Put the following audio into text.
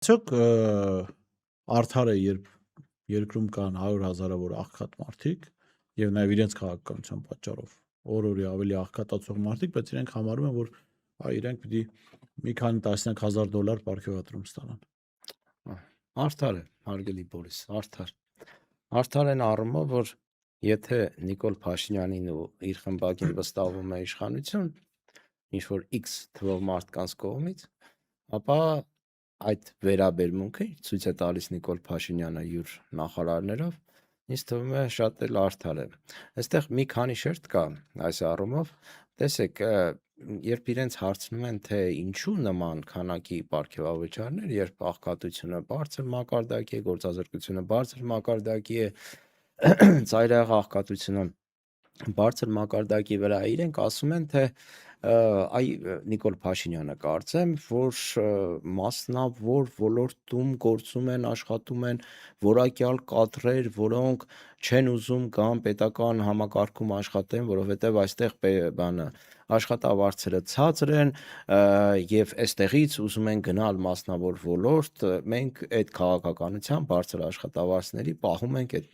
Արդյոք արդար է, երբ երկրում կան 100,000-ավոր աղքատ մարդիկ եւ նաեւ իրենց քաղաքականության պատճառով օր-օրի ավելի աղքատացող մարդիկ, բայց իրենք համարում են, որ իրենք պիտի մի քանի տասնյակ հազար դոլար պարգևատրում ստանան։ Արդար է, հարգելի Բորիս, արդար։ Արդար են առումով, որ եթե Նիկոլ Փաշինյանին ու իր խմբակին վստահվում է իշխանություն, ինչ որ X թվով մարդկանց կողմից, ապա այդ վերաբերմունքը ցույց է տալիս Նիկոլ Փաշինյանը յուր նախարարներով, ինձ թվում է շատ էլ արդար է։ Այստեղ մի քանի շերտ կա այս առումով, տեսեք, երբ իրենց հարցնում են, թե ինչու նման քանակի պարգևավճարներ, երբ աղքատությունը բարձր մակարդակի է, գործազրկությունը բարձր մակարդակի է, ծայրահեղ աղքատությունը բարձր մակարդակի վրա, իրենք ասում են, թե Նիկոլ Փաշինյանը կարծեմ, որ մասնավոր ոլորտում գործում են, աշխատում են որակյալ կադրեր, որոնք չեն ուզում գան պետական համակարգում աշխատեն, որովհետև այստեղ աշխատավարձերը ցածր են եւ այստեղից ուզում են գնալ մասնավոր ոլորտ, մենք այդ քաղաքականության բարձր աշխատավարձների պահում ենք այդ